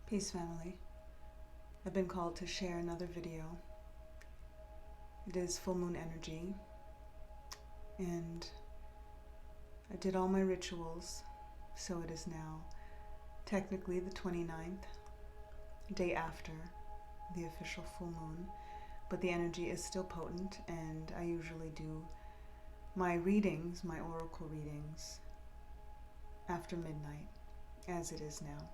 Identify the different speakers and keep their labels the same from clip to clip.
Speaker 1: Peace, family. I've been called to share another video. It is full moon energy, and I did all my rituals, so it is now technically the 29th, day after the official full moon, but the energy is still potent, and I usually do my readings, my oracle readings, after midnight, as it is now.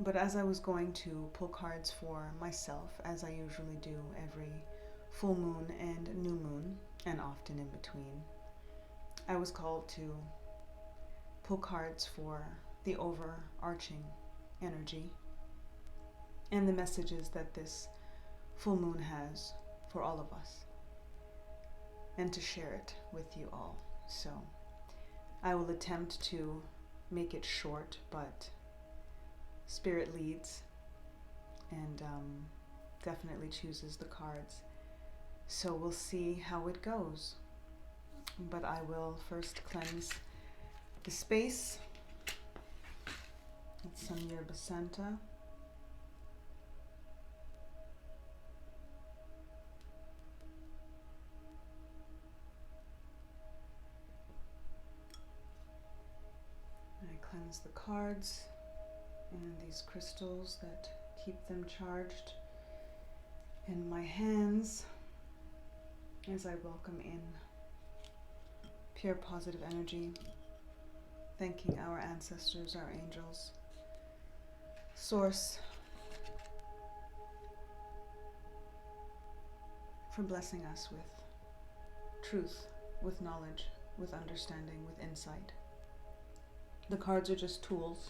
Speaker 1: But as I was going to pull cards for myself, as I usually do every full moon and new moon, and often in between, I was called to pull cards for the overarching energy and the messages that this full moon has for all of us, and to share it with you all. So I will attempt to make it short, but Spirit leads and definitely chooses the cards. So we'll see how it goes. But I will first cleanse the space with some yerba santa. I cleanse the cards and these crystals that keep them charged in my hands as I welcome in pure positive energy, thanking our ancestors, our angels, Source, for blessing us with truth, with knowledge, with understanding, with insight. The cards are just tools,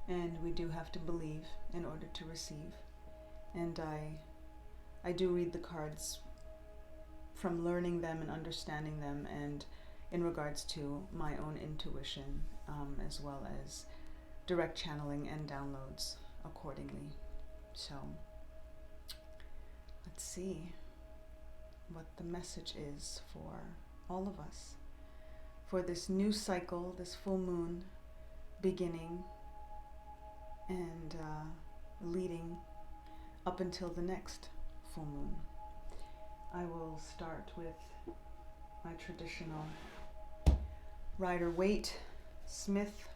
Speaker 1: and we do have to believe in order to receive. And I do read the cards from learning them and understanding them, and in regards to my own intuition, as well as direct channeling and downloads accordingly. So let's see what the message is for all of us for this new cycle, this full moon beginning and leading up until the next full moon. I will start with my traditional Rider-Waite Smith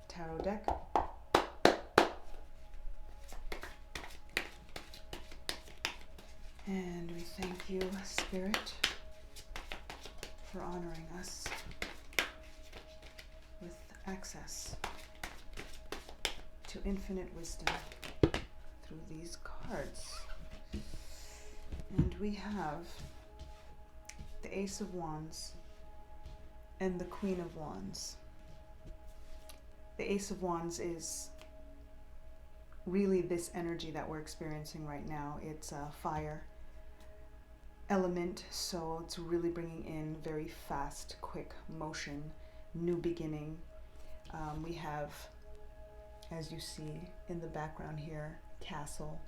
Speaker 1: tarot deck. And we thank you, Spirit, for honoring us with access to infinite wisdom through these cards. And we have the Ace of Wands and the Queen of Wands. The Ace of Wands is really this energy that we're experiencing right now. It's a fire element, so it's really bringing in very fast, quick motion, new beginning. We have, as you see in the background here, castle.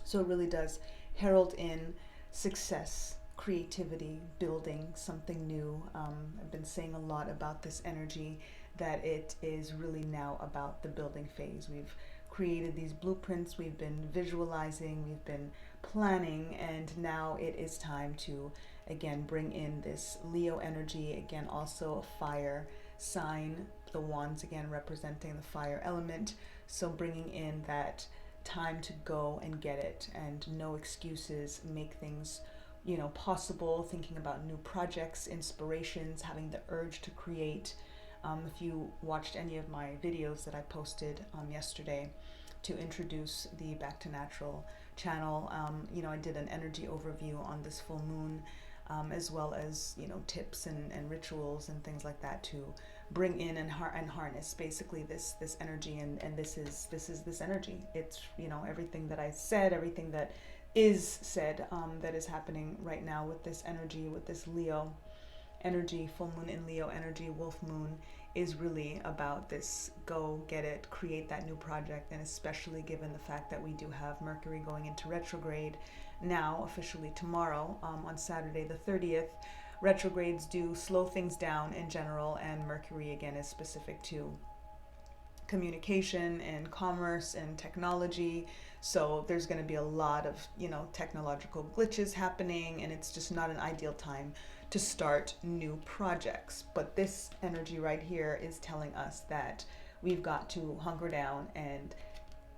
Speaker 1: So it really does herald in success, creativity, building something new. I've been saying a lot about this energy, that it is really now about the building phase. We've created these blueprints, we've been visualizing, we've been planning, and now it is time to again bring in this Leo energy, again also a fire sign, the wands again representing the fire element, so bringing in that time to go and get it, and no excuses, make things possible, thinking about new projects, inspirations, having the urge to create. If you watched any of my videos that I posted yesterday to introduce the Back to Natural channel, I did an energy overview on this full moon, as well as tips and rituals and things like that to bring in and harness basically this energy, and this is this energy. It's everything that I said, everything that is said, that is happening right now with this energy, with this Leo energy, full moon in Leo energy, wolf moon, is really about this go get it, create that new project. And especially given the fact that we do have Mercury going into retrograde now, officially tomorrow, on Saturday the 30th. Retrogrades do slow things down in general, and Mercury again is specific to communication and commerce and technology. So there's going to be a lot of, you know, technological glitches happening, and it's just not an ideal time to start new projects. But this energy right here is telling us that we've got to hunker down and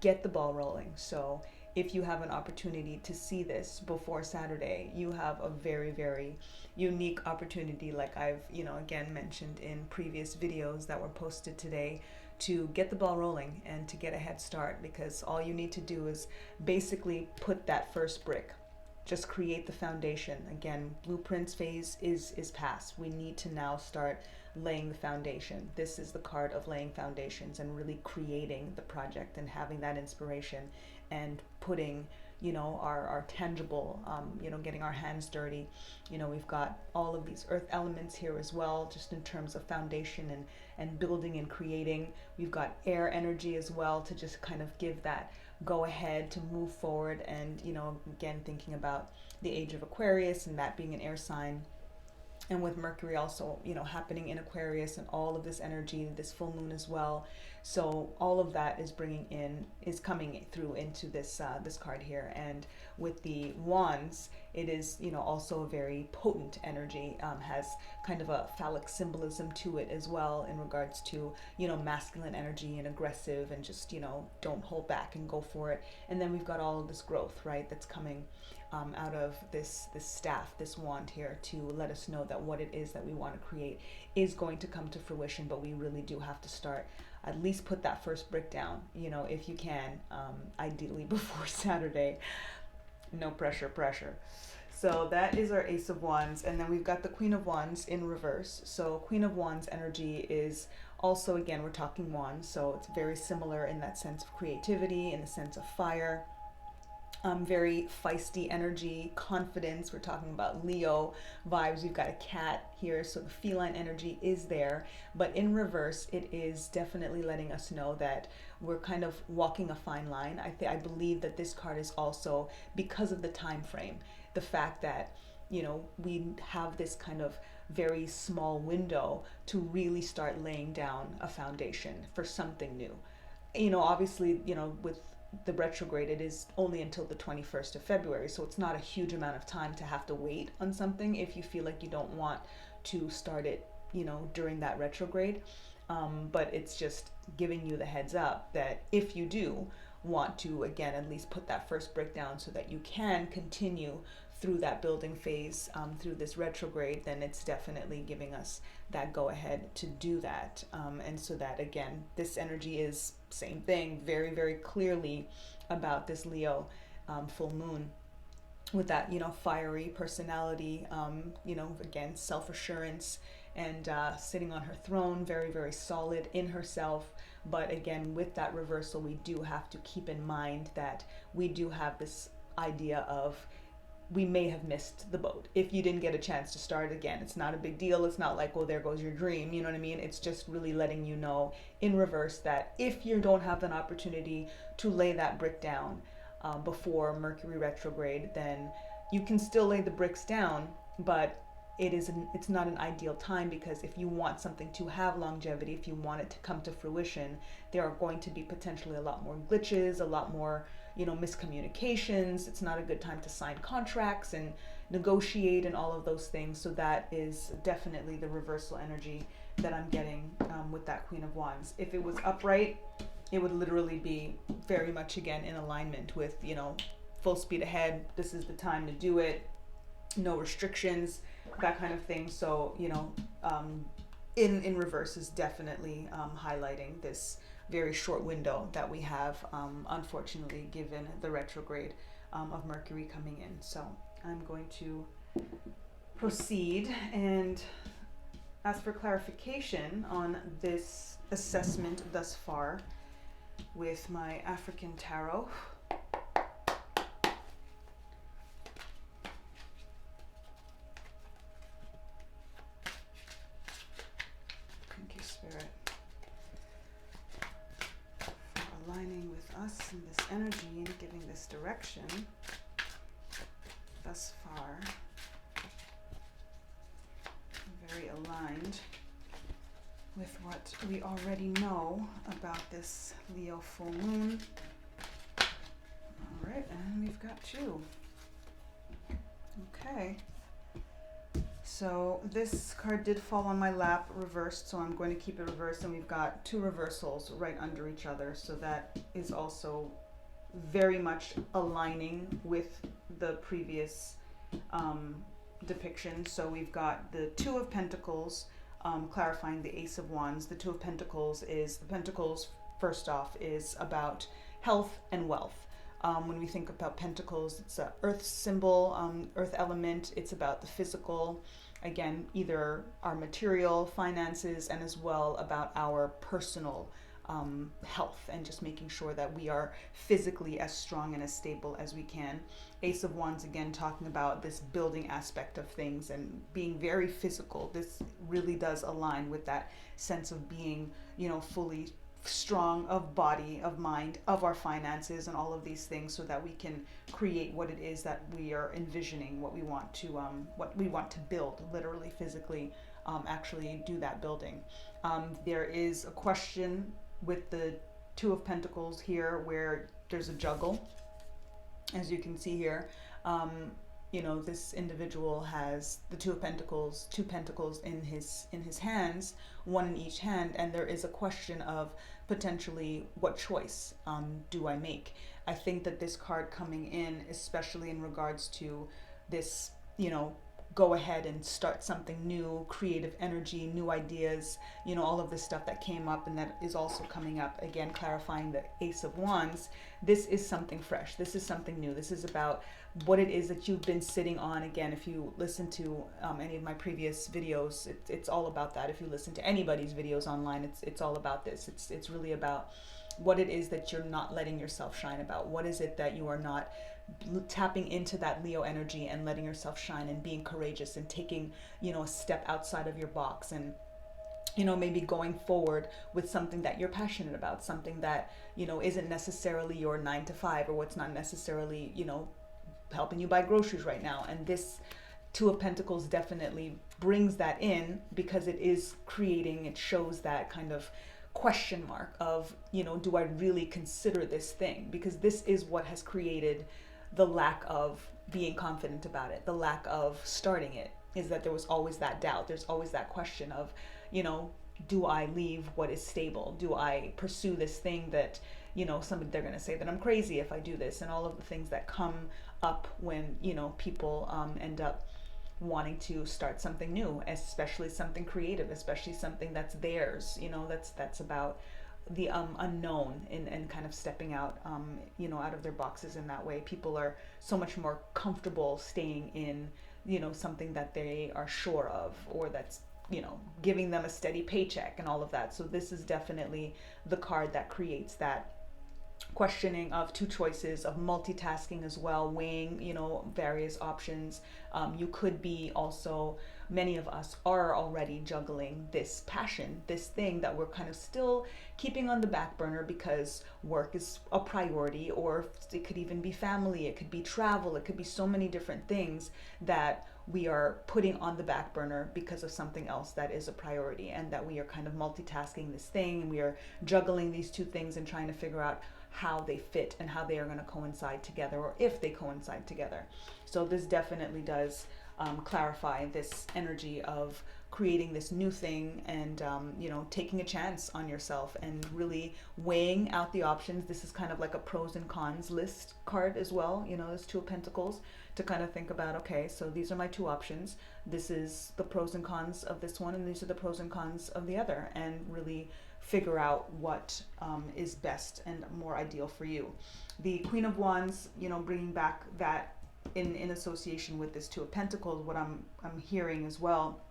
Speaker 1: get the ball rolling. So if you have an opportunity to see this before Saturday, you have a very, very unique opportunity, like I've, you know, again mentioned in previous videos that were posted today, to get the ball rolling and to get a head start, because all you need to do is basically put that first brick. Just create the foundation. Again, blueprints phase is past. We need to now start laying the foundation. This is the card of laying foundations and really creating the project and having that inspiration and putting, you know, our tangible, you know, getting our hands dirty. You know, we've got all of these earth elements here as well, just in terms of foundation and building and creating. We've got air energy as well to just kind of give that go ahead to move forward. And, you know, again, thinking about the age of Aquarius and that being an air sign. And with Mercury also, you know, happening in Aquarius and all of this energy, this full moon as well. So all of that is coming through into this this card here. And with the wands, it is, you know, also a very potent energy, has kind of a phallic symbolism to it as well, in regards to, you know, masculine energy and aggressive and just, you know, don't hold back and go for it. And then we've got all of this growth, right, that's coming out of this staff, this wand here, to let us know that what it is that we want to create is going to come to fruition. But we really do have to start, at least put that first brick down, you know, if you can, ideally before Saturday. No pressure. So that is our Ace of Wands. And then we've got the Queen of Wands in reverse. So Queen of Wands energy is also, again, we're talking wands, so it's very similar in that sense of creativity, in the sense of fire. Very feisty energy, confidence. We're talking about Leo vibes. We've got a cat here, so the feline energy is there. But in reverse, it is definitely letting us know that we're kind of walking a fine line. I believe that this card is also, because of the time frame, the fact that, you know, we have this kind of very small window to really start laying down a foundation for something new. You know, obviously, you know, with the retrograde, it is only until the 21st of February, so it's not a huge amount of time to have to wait on something if you feel like you don't want to start it, you know, during that retrograde. But it's just giving you the heads up that if you do want to, again, at least put that first brick down so that you can continue through that building phase, through this retrograde, then it's definitely giving us that go ahead to do that. And so that, again, this energy is same thing, very, very clearly about this Leo full moon, with that, you know, fiery personality, you know, again, self-assurance, and sitting on her throne, very, very solid in herself. But again, with that reversal, we do have to keep in mind that we do have this idea of, we may have missed the boat. If you didn't get a chance to start, again, it's not a big deal. It's not like, well, there goes your dream. You know what I mean? It's just really letting you know in reverse that if you don't have an opportunity to lay that brick down before Mercury retrograde, then you can still lay the bricks down, but it's not an ideal time, because if you want something to have longevity, if you want it to come to fruition, there are going to be potentially a lot more glitches, a lot more, you know, miscommunications. It's not a good time to sign contracts and negotiate and all of those things. So that is definitely the reversal energy that I'm getting with that Queen of Wands. If it was upright, it would literally be very much, again, in alignment with, you know, full speed ahead. This is the time to do it. No restrictions, that kind of thing. So, you know, in reverse is definitely highlighting this very short window that we have, unfortunately, given the retrograde of Mercury coming in. So I'm going to proceed and ask for clarification on this assessment thus far with my African tarot. Thank you, Spirit, for aligning with us in this energy and giving this direction thus far. Very aligned with what we already know about this Leo full moon. All right, and we've got 2. Okay. So this card did fall on my lap reversed, so I'm going to keep it reversed, and we've got 2 reversals right under each other, so that is also very much aligning with the previous depiction. So we've got the 2 of Pentacles clarifying the Ace of Wands. The 2 of Pentacles is, the Pentacles first off is about health and wealth. When we think about Pentacles, it's an earth symbol, earth element. It's about the physical, again, either our material, finances, and as well about our personal health, and just making sure that we are physically as strong and as stable as we can. Ace of Wands, again, talking about this building aspect of things and being very physical. This really does align with that sense of being, you know, fully strong of body, of mind, of our finances, and all of these things, so that we can create what it is that we are envisioning, what we want to build, literally, physically, actually do that building. There is a question with the 2 of Pentacles here where there's a juggle, as you can see here. You know, this individual has the 2 of Pentacles, 2 pentacles in his hands, 1 in each hand, and there is a question of potentially what choice do I make. I think that this card coming in, especially in regards to this, you know, go ahead and start something new, creative energy, new ideas, you know, all of this stuff that came up and that is also coming up, again, clarifying the Ace of Wands. This is something fresh. This is something new. This is about what it is that you've been sitting on. Again, if you listen to any of my previous videos, it's all about that. If you listen to anybody's videos online, it's all about this. It's really about what it is that you're not letting yourself shine about. What is it that you are not tapping into that Leo energy and letting yourself shine and being courageous and taking, you know, a step outside of your box, and, you know, maybe going forward with something that you're passionate about, something that, you know, isn't necessarily your 9 to 5, or what's not necessarily, you know, helping you buy groceries right now. And this 2 of Pentacles definitely brings that in, because it is creating, it shows that kind of question mark of, you know, do I really consider this thing? Because this is what has created the lack of being confident about it, the lack of starting it, is that there was always that doubt. There's always that question of, you know, do I leave what is stable? Do I pursue this thing that, you know, they're going to say that I'm crazy if I do this, and all of the things that come up when, you know, people end up wanting to start something new, especially something creative, especially something that's theirs, you know, that's about the unknown, and kind of stepping out, you know, out of their boxes in that way. People are so much more comfortable staying in, you know, something that they are sure of, or that's, you know, giving them a steady paycheck and all of that. So this is definitely the card that creates that questioning of 2 choices, of multitasking as well, weighing, you know, various options. You could be also, many of us are already juggling this passion, this thing that we're kind of still keeping on the back burner because work is a priority, or it could even be family, it could be travel, it could be so many different things that we are putting on the back burner because of something else that is a priority, and that we are kind of multitasking this thing, and we are juggling these 2 things and trying to figure out how they fit and how they are going to coincide together, or if they coincide together. So this definitely does clarify this energy of creating this new thing, and you know, taking a chance on yourself and really weighing out the options. This is kind of like a pros and cons list card as well, you know, this 2 of Pentacles, to kind of think about, okay, so these are my 2 options, this is the pros and cons of this one, and these are the pros and cons of the other, and really figure out what is best and more ideal for you. The Queen of Wands, you know, bringing back that in association with this 2 of Pentacles, what I'm hearing as well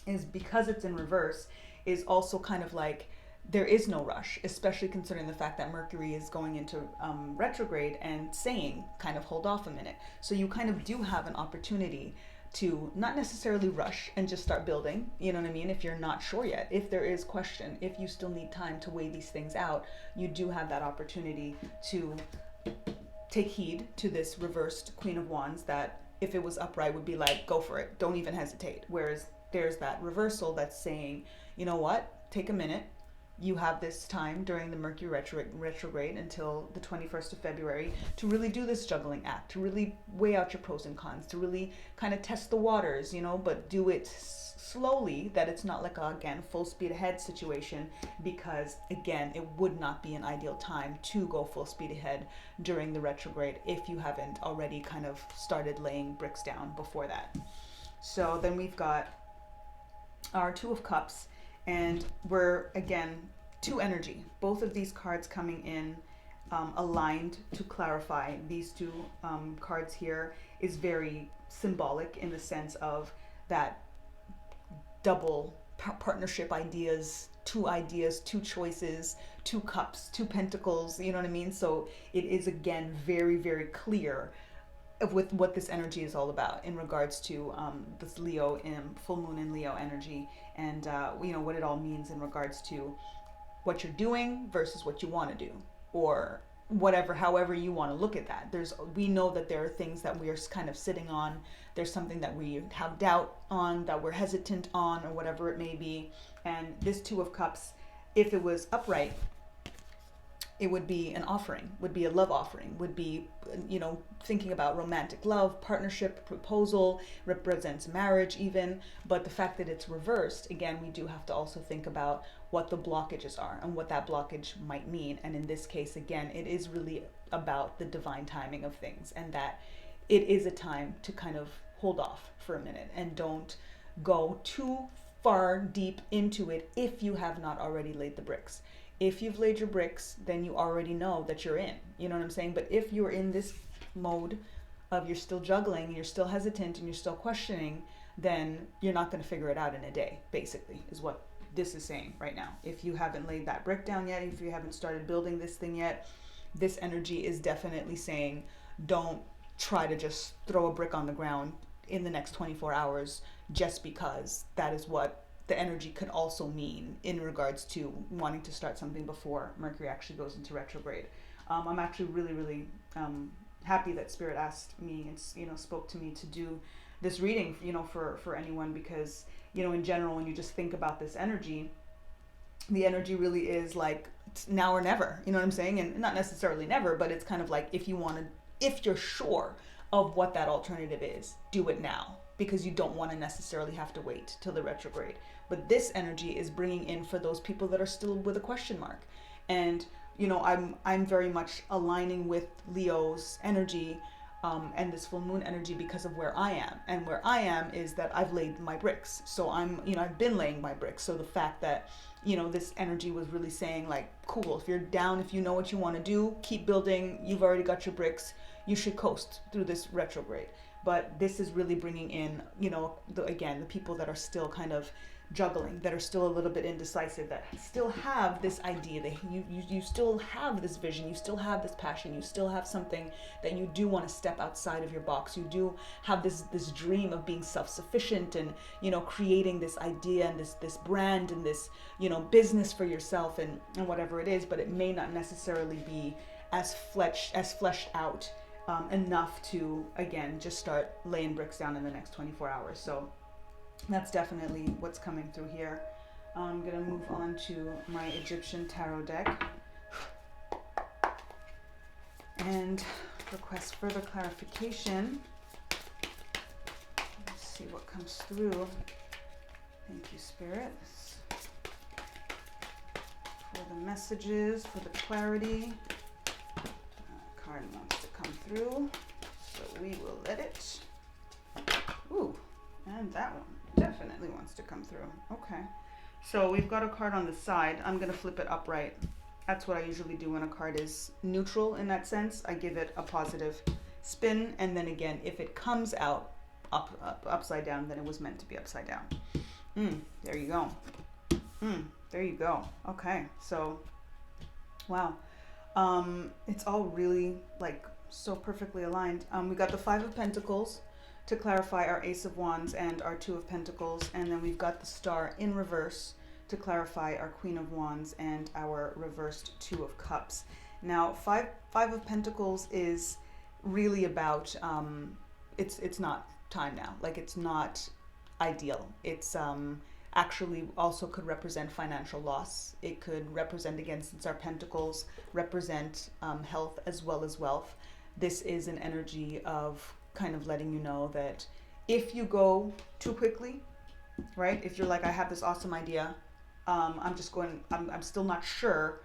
Speaker 1: is, because it's in reverse, is also kind of like there is no rush, especially considering the fact that Mercury is going into retrograde and saying kind of hold off a minute. So you kind of do have an opportunity to not necessarily rush and just start building, you know what I mean? If you're not sure yet, if there is question, if you still need time to weigh these things out, you do have that opportunity to take heed to this reversed Queen of Wands that, if it was upright, would be like, go for it, don't even hesitate. Whereas there's that reversal that's saying, you know what, take a minute. You have this time during the Mercury retrograde until the 21st of February to really do this juggling act, to really weigh out your pros and cons, to really kind of test the waters, you know, but do it slowly, that it's not like a, again, full speed ahead situation, because again, it would not be an ideal time to go full speed ahead during the retrograde if you haven't already kind of started laying bricks down before that. So then we've got our Two of Cups, and we're, again, two energy. Both of these cards coming in aligned to clarify. These two cards here is very symbolic in the sense of that double partnership ideas, two choices, two cups, two pentacles, you know what I mean? So it is, again, very, very clear with what this energy is all about in regards to this Leo and full moon in Leo energy, and you know what it all means in regards to what you're doing versus what you want to do, or whatever, however you want to look at that. We know that there are things that we are kind of sitting on. There's something that we have doubt on, that we're hesitant on, or whatever it may be. And this Two of Cups, if it was upright, it would be an offering, would be a love offering, would be, you know, thinking about romantic love, partnership, proposal, represents marriage even. But the fact that it's reversed, again, we do have to also think about what the blockages are and what that blockage might mean. And in this case, again, it is really about the divine timing of things, and that it is a time to kind of hold off for a minute and don't go too far deep into it if you have not already laid the bricks. If you've laid your bricks, then you already know that you're in, you know what I'm saying? But if you're in this mode of you're still juggling, you're still hesitant, and you're still questioning, then you're not going to figure it out in a day, basically, is what this is saying right now. If you haven't laid that brick down yet, if you haven't started building this thing yet, this energy is definitely saying, don't try to just throw a brick on the ground in the next 24 hours just because that is what the energy could also mean in regards to wanting to start something before Mercury actually goes into retrograde. I'm actually really, really happy that Spirit asked me and, you know, spoke to me to do this reading, you know, for anyone, because, you know, in general, when you just think about this energy, the energy really is like now or never, you know what I'm saying? And not necessarily never, but it's kind of like, if you're sure of what that alternative is, do it now, because you don't want to necessarily have to wait till the retrograde. But this energy is bringing in for those people that are still with a question mark. And, you know, I'm very much aligning with Leo's energy and this full moon energy because of where I am. And where I am is that I've laid my bricks. So I've been laying my bricks. So the fact that, you know, this energy was really saying like, cool, if you're down, if you know what you want to do, keep building, you've already got your bricks, you should coast through this retrograde. But this is really bringing in, you know, the people that are still kind of juggling, that are still a little bit indecisive, that still have this idea, that you still have this vision, you still have this passion, you still have something that you do want to step outside of your box. You do have this dream of being self-sufficient and, you know, creating this idea and this brand and this, you know, business for yourself and whatever it is, but it may not necessarily be as fleshed out enough to, again, just start laying bricks down in the next 24 hours. So that's definitely what's coming through here. I'm going to move on to my Egyptian tarot deck and request further clarification. Let's see what comes through. Thank you, spirits, for the messages, for the clarity. Card wants to come through, so we will let it. Ooh, and that one definitely wants to come through. Okay, so we've got a card on the side. I'm going to flip it upright. That's what I usually do when a card is neutral in that sense. I give it a positive spin, and then again, if it comes out upside down, then it was meant to be upside down. There you go. There you go. Okay, so wow. It's all really like so perfectly aligned. We got the Five of Pentacles to clarify our Ace of Wands and our Two of Pentacles, and then we've got the Star in reverse to clarify our Queen of Wands and our reversed Two of Cups. Now, Five of Pentacles is really about it's not time now. Like, it's not ideal. It's actually also could represent financial loss. It could represent, again, since our pentacles represent health as well as wealth, this is an energy of kind of letting you know that if you go too quickly, right? If you're like, I have this awesome idea, I'm still not sure,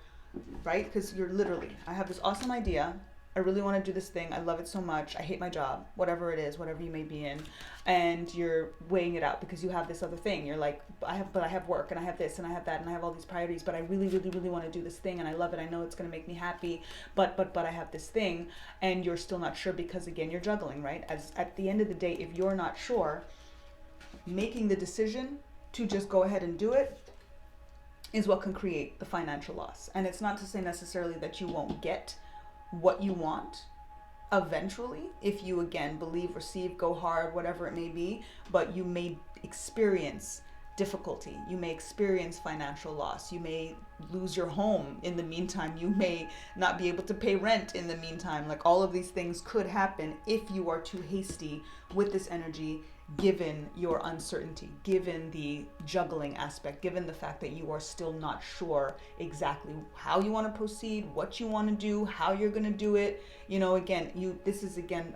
Speaker 1: right? Because you're literally, I have this awesome idea. I really want to do this thing. I love it so much. I hate my job, whatever it is, whatever you may be in. And you're weighing it out because you have this other thing. You're like, I have work and I have this and I have that and I have all these priorities, but I really, really, really want to do this thing and I love it. I know it's going to make me happy, but I have this thing, and you're still not sure because, again, you're juggling, right? As at the end of the day, if you're not sure, making the decision to just go ahead and do it is what can create the financial loss. And it's not to say necessarily that you won't get what you want eventually if you, again, believe, receive, go hard, whatever it may be, but you may experience difficulty. You may experience financial loss. You may lose your home in the meantime. You may not be able to pay rent in the meantime. Like, all of these things could happen if you are too hasty with this energy, given your uncertainty, given the juggling aspect, given the fact that you are still not sure exactly how you want to proceed, what you want to do, how you're going to do it. You know, again, this is, again,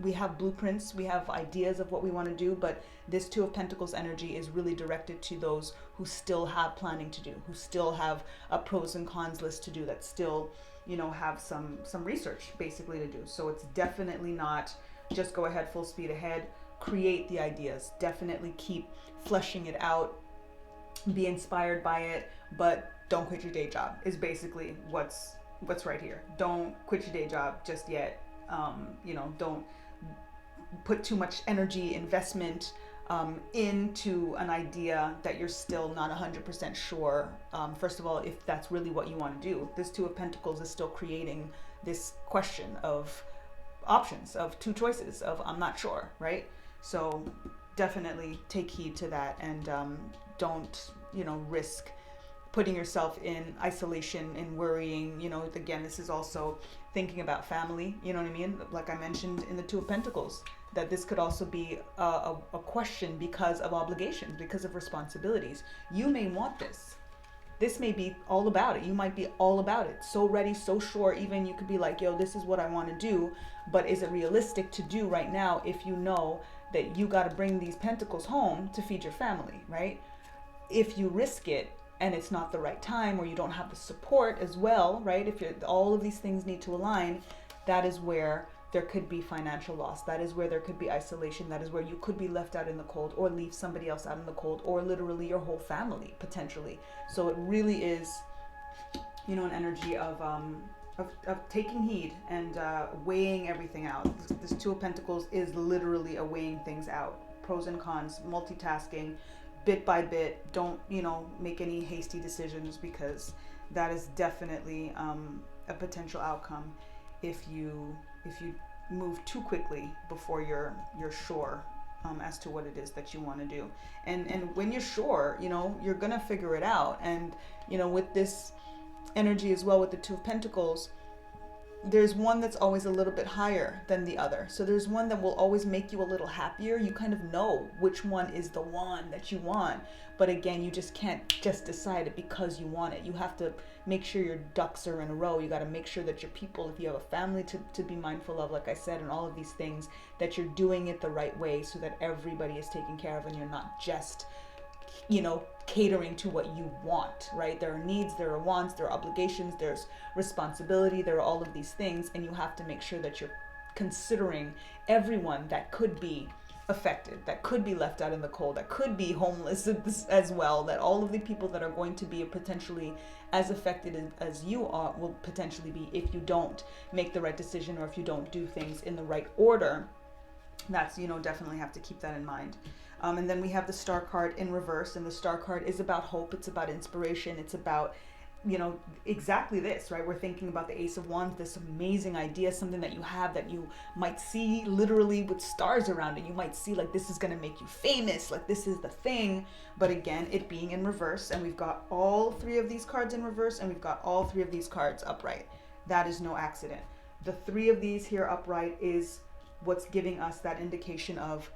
Speaker 1: we have blueprints, we have ideas of what we want to do, but this Two of Pentacles energy is really directed to those who still have planning to do, who still have a pros and cons list to do, that still, you know, have some research basically to do. So it's definitely not just go ahead full speed ahead. Create the ideas, definitely keep fleshing it out, be inspired by it, but don't quit your day job is basically what's right here. Don't quit your day job just yet. You know, don't put too much energy, investment into an idea that you're still not 100% sure. First of all, if that's really what you want to do. This Two of Pentacles is still creating this question of options, of two choices, of I'm not sure, right? So definitely take heed to that, and don't, you know, risk putting yourself in isolation and worrying. You know, again, this is also thinking about family, you know what I mean? Like I mentioned in the Two of Pentacles, that this could also be a question because of obligations, because of responsibilities. You may want this. This may be all about it. You might be all about it. So ready, so sure. Even you could be like, yo, this is what I want to do. But is it realistic to do right now if you know that you got to bring these pentacles home to feed your family, right? If you risk it and it's not the right time, or you don't have the support as well, right? If all of these things need to align, that is where there could be financial loss. That is where there could be isolation. That is where you could be left out in the cold, or leave somebody else out in the cold, or literally your whole family potentially. So it really is, you know, an energy of taking heed and weighing everything out. This Two of Pentacles is literally a weighing things out, pros and cons, multitasking, bit by bit. Don't, you know, make any hasty decisions, because that is definitely a potential outcome if you move too quickly before you're sure as to what it is that you want to do. And when you're sure, you know, you're gonna figure it out. And, you know, with this energy as well, with the Two of Pentacles, there's one that's always a little bit higher than the other. So there's one that will always make you a little happier. You kind of know which one is the one that you want. But again, you just can't just decide it because you want it. You have to make sure your ducks are in a row. You got to make sure that your people, if you have a family to be mindful of, like I said, and all of these things, that you're doing it the right way so that everybody is taken care of and you're not just, you know, catering to what you want, right? There are needs, there are wants, there are obligations, there's responsibility, there are all of these things, and you have to make sure that you're considering everyone that could be affected, that could be left out in the cold, that could be homeless as well, that all of the people that are going to be potentially as affected as you are will potentially be if you don't make the right decision, or if you don't do things in the right order. That's, you know, definitely have to keep that in mind. And then we have the Star card in reverse, and the Star card is about hope. It's about inspiration. It's about, you know, exactly this, right? We're thinking about the Ace of Wands, this amazing idea, something that you have that you might see literally with stars around it. You might see like, this is going to make you famous, like this is the thing. But again, it being in reverse, and we've got all three of these cards in reverse, and we've got all three of these cards upright. That is no accident. The three of these here upright is what's giving us that indication of,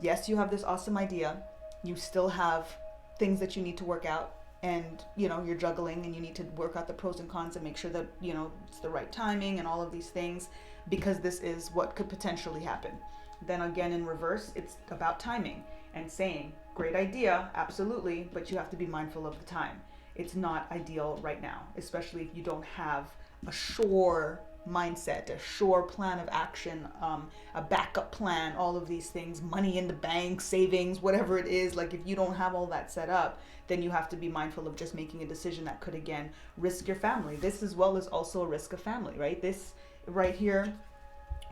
Speaker 1: yes, you have this awesome idea. You still have things that you need to work out, and you're juggling, and you need to work out the pros and cons and make sure that it's the right timing and all of these things, because this is what could potentially happen. Then again, in reverse, it's about timing and saying, great idea, absolutely, but you have to be mindful of the time. It's not ideal right now, especially if you don't have a sure mindset, a sure plan of action, a backup plan, all of these things, money in the bank, savings, whatever it is. Like, if you don't have all that set up, then you have to be mindful of just making a decision that could, again, risk your family. This as well is also a risk of family, right? This right here,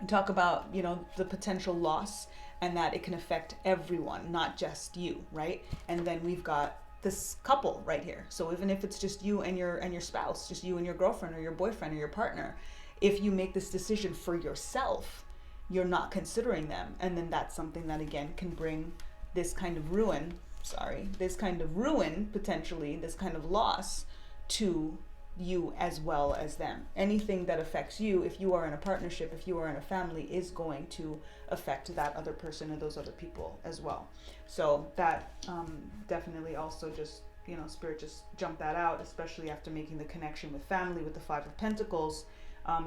Speaker 1: talk about, the potential loss, and that it can affect everyone, not just you, right? And then we've got this couple right here. So even if it's just you and your spouse, just you and your girlfriend or your boyfriend or your partner, if you make this decision for yourself, you're not considering them. And then that's something that, again, can bring this kind of ruin, potentially, this kind of loss to you as well as them. Anything that affects you, if you are in a partnership, if you are in a family, is going to affect that other person or those other people as well. So that definitely also just, Spirit just jumped that out, especially after making the connection with family with the Five of Pentacles.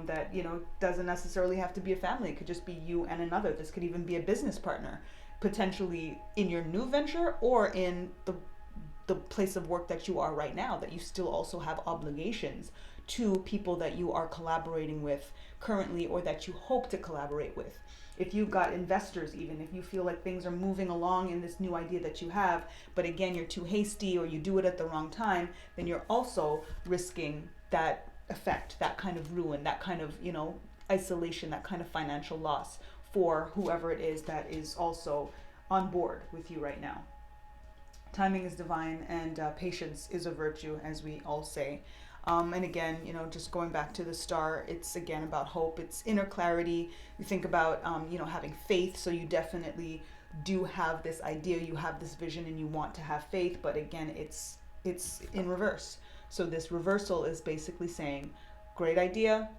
Speaker 1: That doesn't necessarily have to be a family. It could just be you and another. This could even be a business partner, potentially in your new venture or in the place of work that you are right now, that you still also have obligations to people that you are collaborating with currently, or that you hope to collaborate with. If you've got investors, even if you feel like things are moving along in this new idea that you have, but again, you're too hasty or you do it at the wrong time, then you're also risking that effect, that kind of ruin, that kind of, isolation, that kind of financial loss for whoever it is that is also on board with you right now. Timing is divine, and patience is a virtue, as we all say. And again, just going back to the star, it's again about hope. It's inner clarity. You think about, having faith. So you definitely do have this idea, you have this vision, and you want to have faith. But again, it's in reverse. So this reversal is basically saying, great idea,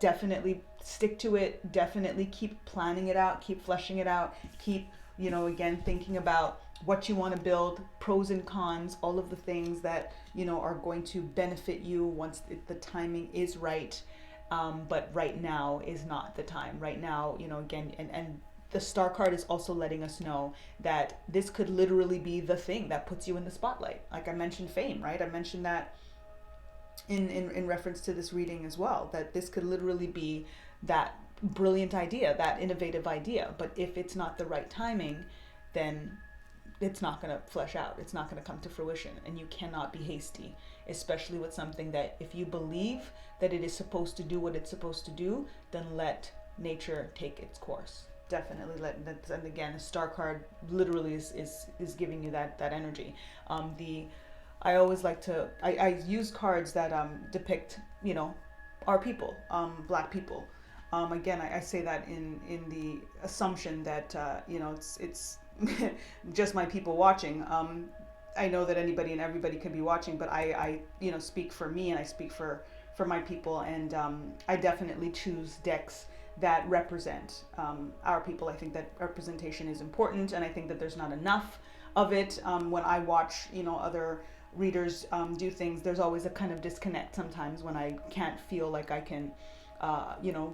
Speaker 1: definitely stick to it. Definitely keep planning it out, keep fleshing it out, keep, again, thinking about what you want to build, pros and cons, all of the things that, are going to benefit you once the timing is right. But right now is not the time. Right now, again, and the star card is also letting us know that this could literally be the thing that puts you in the spotlight. Like I mentioned fame, right? I mentioned that in reference to this reading as well, that this could literally be that brilliant idea, that innovative idea. But if it's not the right timing, then it's not going to flesh out. It's not going to come to fruition. And you cannot be hasty, especially with something that if you believe that it is supposed to do what it's supposed to do, then let nature take its course. Definitely let that. And again, a star card literally is giving you that energy. I always like to, I use cards that depict, our people, Black people. Again, I say that in the assumption that, it's just my people watching. I know that anybody and everybody can be watching, but I speak for me, and I speak for my people, and I definitely choose decks that represent our people. I think that representation is important, and I think that there's not enough of it. When I watch, other readers do things, there's always a kind of disconnect sometimes when I can't feel like I can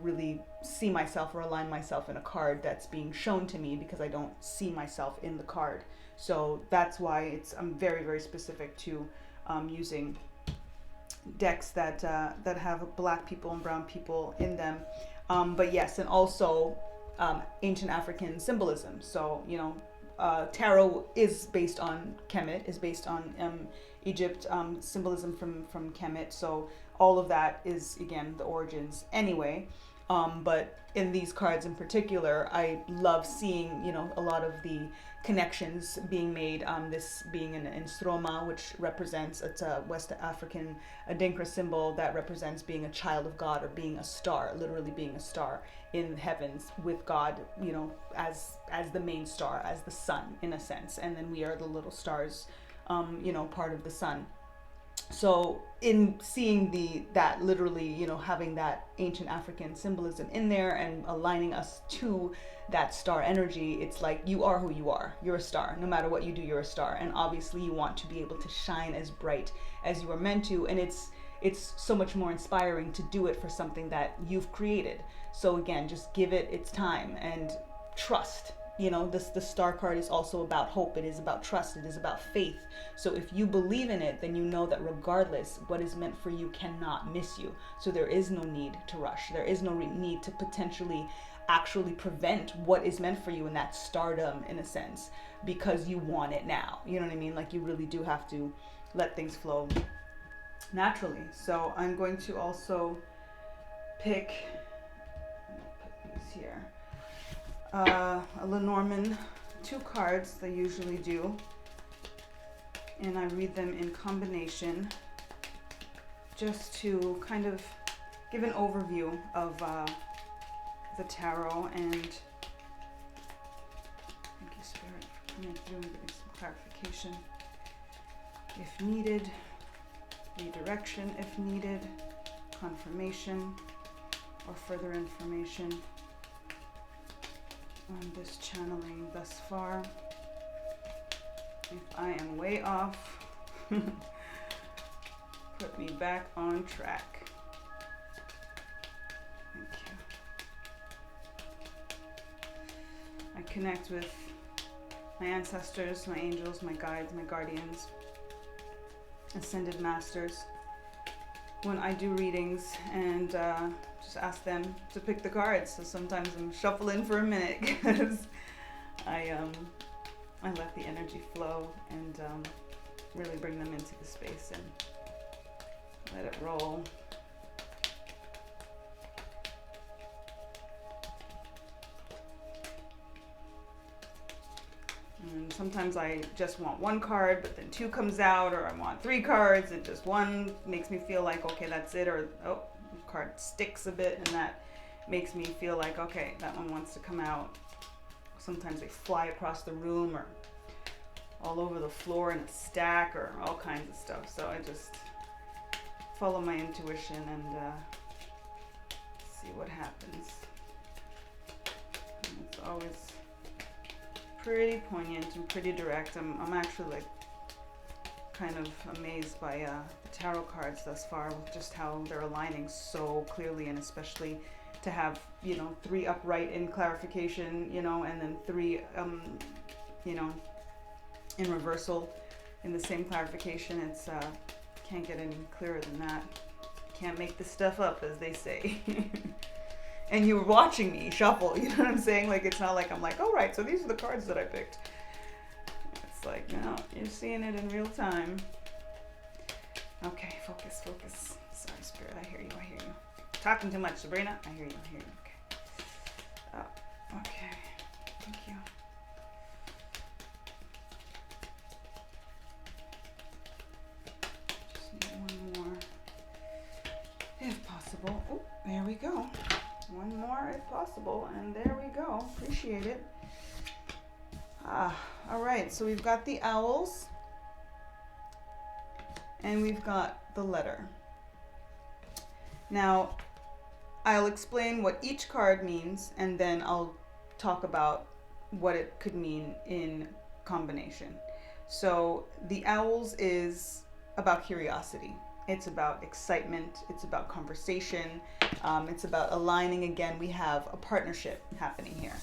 Speaker 1: really see myself or align myself in a card that's being shown to me, because I don't see myself in the card. So that's why I'm very, very specific to using decks that have Black people and brown people in them. But yes, and also ancient African symbolism. So, tarot is based on Kemet, is based on Egypt, symbolism from Kemet. So all of that is, again, the origins anyway. But in these cards in particular, I love seeing, a lot of the connections being made. This being an Stroma, which represents, it's a West African Adinkra symbol that represents being a child of God, or being a star, literally being a star in the heavens with God, as the main star, as the sun in a sense. And then we are the little stars, part of the sun. So in seeing that literally, you know, having that ancient African symbolism in there and aligning us to that star energy, it's like you are who you are. You're a star. No matter what you do, you're a star. And obviously you want to be able to shine as bright as you are meant to. And it's so much more inspiring to do it for something that you've created. So again, just give it its time and trust. You know, the star card is also about hope. It is about trust. It is about faith. So if you believe in it, then you know that regardless, what is meant for you cannot miss you. So there is no need to rush. There is no need to potentially actually prevent what is meant for you in that stardom, in a sense, because you want it now. You know what I mean? Like, you really do have to let things flow naturally. So I'm going to also pick, put these here, a Lenormand, 2 cards I usually do, and I read them in combination just to kind of give an overview of the tarot. And thank you, Spirit, coming through and giving some clarification if needed, redirection if needed, confirmation or further information on this channeling thus far. If I am way off, put me back on track. Thank you. I connect with my ancestors, my angels, my guides, my guardians, ascended masters when I do readings, and just ask them to pick the cards. So sometimes I'm shuffling for a minute because I let the energy flow and really bring them into the space and let it roll. And sometimes I just want 1 card, but then 2 comes out, or I want 3 cards and just 1 makes me feel like, okay, that's it. Or, oh, the card sticks a bit and that makes me feel like, okay, that one wants to come out. Sometimes they fly across the room or all over the floor in a stack or all kinds of stuff. So I just follow my intuition and see what happens. And it's always pretty poignant and pretty direct. I'm actually like kind of amazed by the tarot cards thus far, with just how they're aligning so clearly, and especially to have, you know, 3 upright in clarification, you know, and then 3 you know, in reversal in the same clarification. It's can't get any clearer than that. Can't make this stuff up, as they say. And you were watching me shuffle, you know what I'm saying? Like, it's not like I'm like, all right, so these are the cards that I picked. It's like, no, you're seeing it in real time. Okay, focus, focus. Sorry, Spirit, I hear you, I hear you. Talking too much, Sabrina? I hear you, I hear you, okay. Oh, okay, thank you. Just need 1 more, if possible. Oh, there we go. 1 more if possible, and there we go. Appreciate it. All right, so we've got the owls and we've got the letter. Now, I'll explain what each card means, and then I'll talk about what it could mean in combination. So the owls is about curiosity. It's about excitement. It's about conversation. It's about aligning. Again, we have a partnership happening here.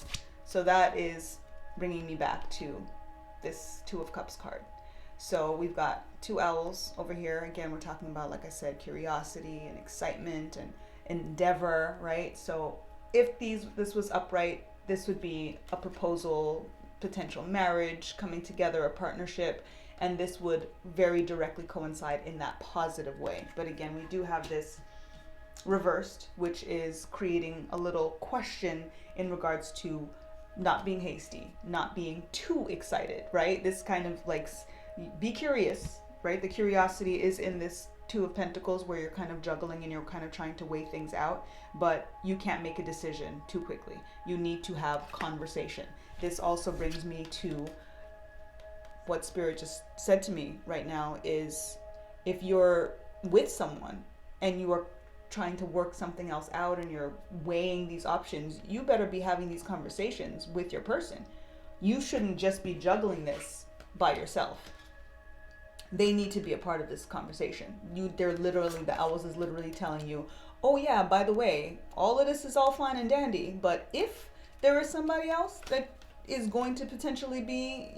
Speaker 1: So that is bringing me back to this 2 of Cups card. So we've got 2 owls over here. Again, we're talking about, like I said, curiosity and excitement and endeavor, right? So if this was upright, this would be a proposal, potential marriage, coming together, a partnership. And this would very directly coincide in that positive way. But again, we do have this reversed, which is creating a little question in regards to not being hasty, not being too excited, right? This kind of like, be curious, right? The curiosity is in this 2 of Pentacles, where you're kind of juggling and you're kind of trying to weigh things out, but you can't make a decision too quickly. You need to have conversation. This also brings me to what Spirit just said to me right now, is if you're with someone and you are trying to work something else out and you're weighing these options, you better be having these conversations with your person. You shouldn't just be juggling this by yourself. They need to be a part of this conversation. They're literally, the owls is literally telling you, oh yeah, by the way, all of this is all fine and dandy, but if there is somebody else that is going to potentially be,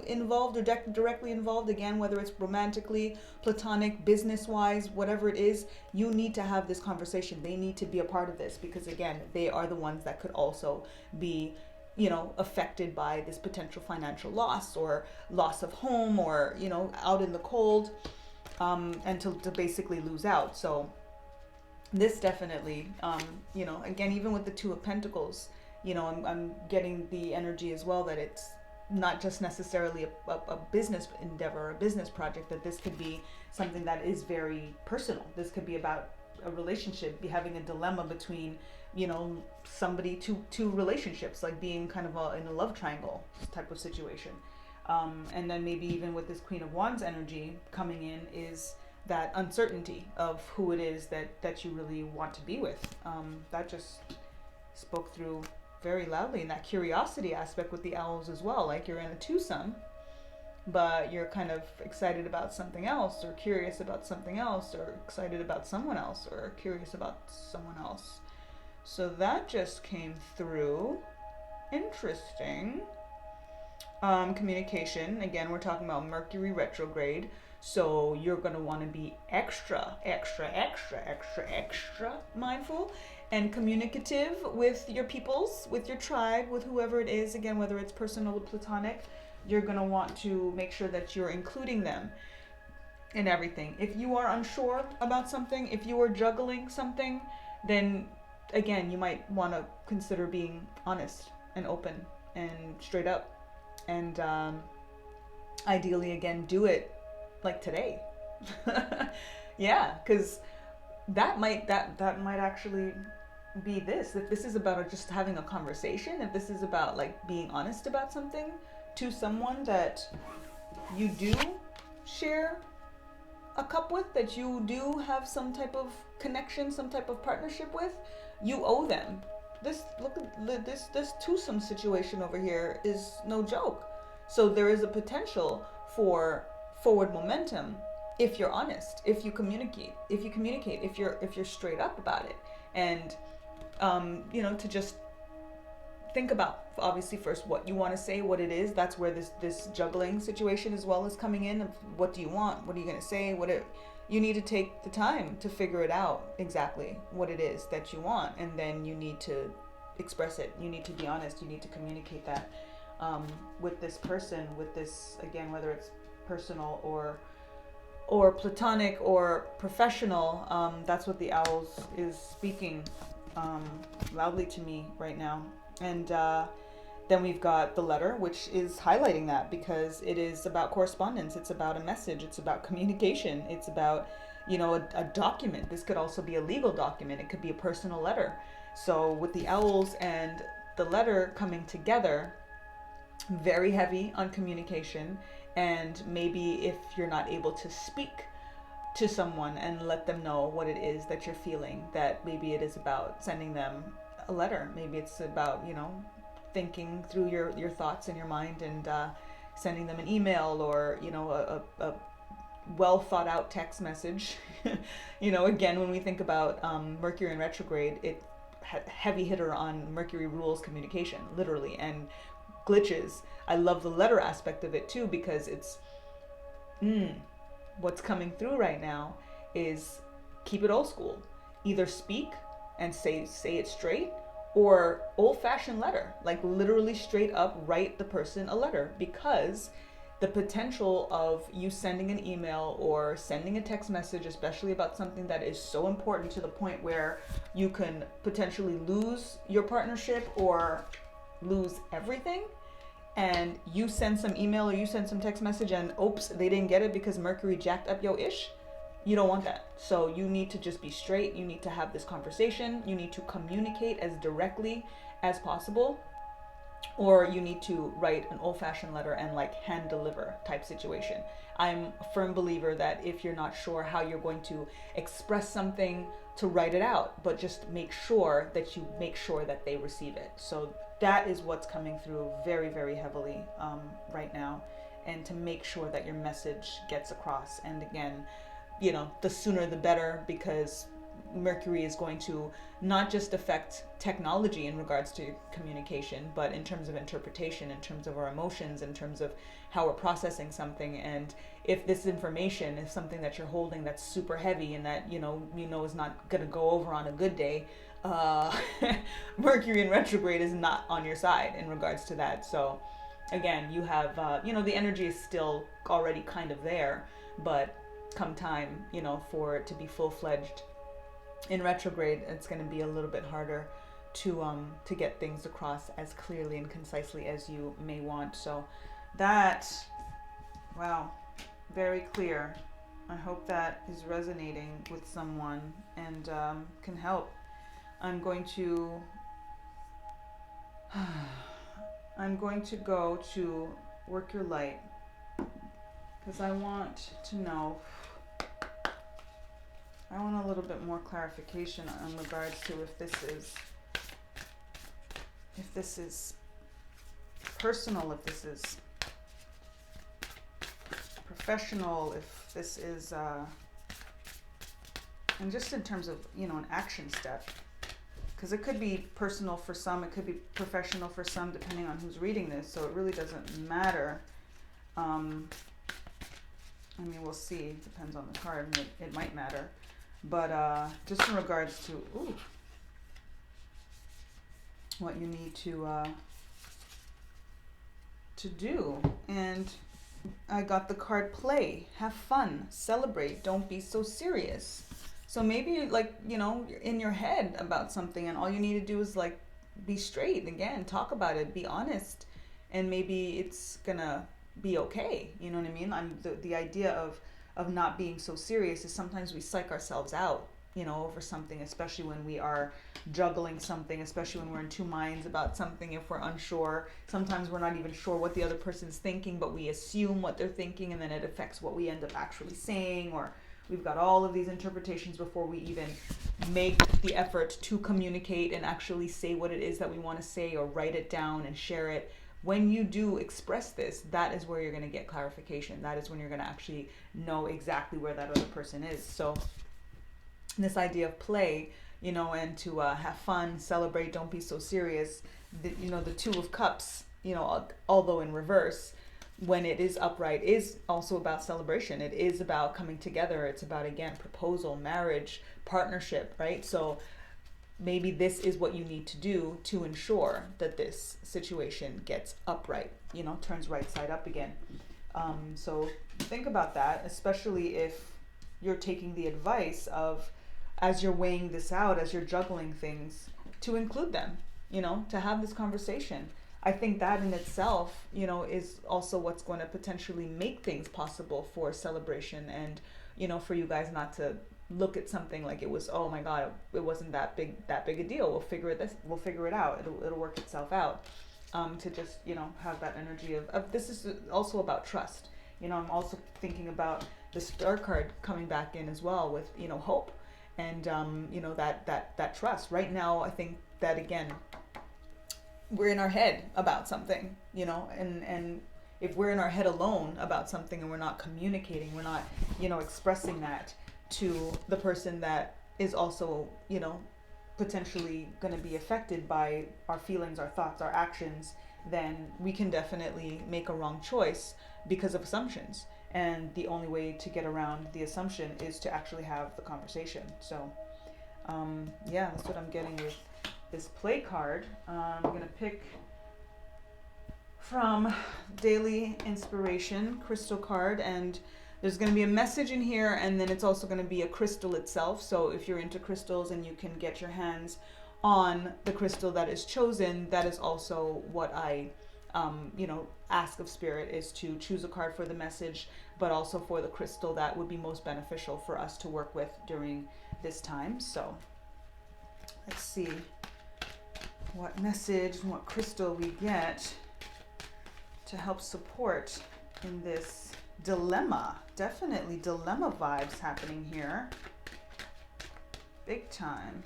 Speaker 1: involved or directly involved, again, whether it's romantically, platonic, business-wise, whatever it is, you need to have this conversation. They need to be a part of this because, again, they are the ones that could also be, affected by this potential financial loss or loss of home or, out in the cold, and to basically lose out. So this definitely, again, even with the Two of Pentacles, I'm getting the energy as well that it's not just necessarily a business endeavor, a business project, that this could be something that is very personal. This could be about a relationship, be having a dilemma between, somebody, two relationships, like being kind of in a love triangle type of situation. And then maybe even with this Queen of Wands energy coming in is that uncertainty of who it is that you really want to be with. That just spoke through very loudly, in that curiosity aspect with the owls as well. Like you're in a twosome, but you're kind of excited about something else, or curious about something else, or excited about someone else, or curious about someone else. So that just came through. Interesting. Communication. Again, we're talking about Mercury retrograde. So you're going to want to be extra mindful and communicative with your peoples, with your tribe, with whoever it is. Again, whether it's personal or platonic, you're going to want to make sure that you're including them in everything. If you are unsure about something, if you are juggling something, then again, you might want to consider being honest and open and straight up. And ideally, again, do it like today. Yeah, because that might actually be this. If this is about just having a conversation, if this is about like being honest about something to someone that you do share a cup with, that you do have some type of connection, some type of partnership with, you owe them. Look at this twosome situation over here is no joke. So there is a potential for forward momentum if you're honest, if you communicate, if you're straight up about it. And to just think about, obviously, first what you want to say, what it is. That's where this juggling situation as well is coming in. Of what do you want? What are you going to say? You need to take the time to figure it out exactly what it is that you want, and then you need to express it. You need to be honest. You need to communicate that with this person, with this, again, whether it's personal or platonic or professional. That's what the owls is speaking loudly to me right now. And then we've got the letter, which is highlighting that, because it is about correspondence. It's about a message. It's about communication. It's about, a document. This could also be a legal document. It could be a personal letter. So with the owls and the letter coming together, very heavy on communication. And maybe if you're not able to speak to someone and let them know what it is that you're feeling, that maybe it is about sending them a letter. Maybe it's about, thinking through your thoughts in your mind and sending them an email, or, a well thought out text message. Again, when we think about Mercury in retrograde, it heavy hitter on Mercury rules communication, literally, and glitches. I love the letter aspect of it too, because it's what's coming through right now is keep it old school. Either speak and say it straight, or old-fashioned letter, like literally straight up write the person a letter, because the potential of you sending an email or sending a text message, especially about something that is so important to the point where you can potentially lose your partnership or lose everything, and you send some email or you send some text message and oops, they didn't get it because Mercury jacked up your ish. You don't want that. So you need to just be straight. You need to have this conversation. You need to communicate as directly as possible.
Speaker 2: or you need to write an old-fashioned letter and like hand deliver type situation. I'm a firm believer that if you're not sure how you're going to express something, to write it out, but just make sure that you make sure that they receive it. So that is what's coming through very, very heavily right now, and to make sure that your message gets across. And again, the sooner the better, because Mercury is going to not just affect technology in regards to communication, but in terms of interpretation, in terms of our emotions, in terms of how we're processing something. And if this information is something that you're holding that's super heavy and that is not going to go over on a good day, Mercury in retrograde is not on your side in regards to that. So again, you have the energy is still already kind of there, but come time for it to be full-fledged in retrograde, it's going to be a little bit harder to get things across as clearly and concisely as you may want. So that, wow, very clear. I hope that is resonating with someone and can help. I'm going to go to work your light, because I want to know. I want a little bit more clarification in regards to if this is personal, if this is professional, if this is, and just in terms of, an action step. Because it could be personal for some, it could be professional for some, depending on who's reading this, so it really doesn't matter. We'll see, depends on the card, it might matter. But just in regards to what you need to do. And I got the card play, have fun, celebrate, don't be so serious. So maybe you're in your head about something, and all you need to do is be straight, again, talk about it, be honest, and maybe it's gonna be okay. You know what I mean? The idea of not being so serious is sometimes we psych ourselves out, over something, especially when we are juggling something, especially when we're in two minds about something. If we're unsure, sometimes we're not even sure what the other person's thinking, but we assume what they're thinking, and then it affects what we end up actually saying, or we've got all of these interpretations before we even make the effort to communicate and actually say what it is that we want to say, or write it down and share it. When you do express this, that is where you're going to get clarification. That is when you're going to actually know exactly where that other person is. So this idea of play, and to have fun, celebrate, don't be so serious. The Two of Cups, although in reverse, when it is upright, is also about celebration. It is about coming together. It's about, again, proposal, marriage, partnership, right? So maybe this is what you need to do to ensure that this situation gets upright, turns right side up again. So think about that, especially if you're taking the advice of, as you're weighing this out, as you're juggling things, to include them, to have this conversation. I think that in itself, is also what's going to potentially make things possible for celebration, and, for you guys not to look at something like it was, oh my God, it wasn't that big a deal. We'll figure it out. It'll work itself out. To just, have that energy of this is also about trust. I'm also thinking about the star card coming back in as well with, hope and, that trust. Right now, I think that, again, we're in our head about something, and if we're in our head alone about something and we're not communicating, we're not, expressing that to the person that is also, potentially going to be affected by our feelings, our thoughts, our actions, then we can definitely make a wrong choice because of assumptions. And the only way to get around the assumption is to actually have the conversation. So, that's what I'm getting with this play card. I'm going to pick from Daily Inspiration Crystal card, and there's going to be a message in here, and then it's also going to be a crystal itself. So if you're into crystals and you can get your hands on the crystal that is chosen, that is also what I ask of Spirit, is to choose a card for the message, but also for the crystal that would be most beneficial for us to work with during this time. So let's see. what message and what crystal we get to help support in this dilemma. Definitely dilemma vibes happening here. Big time.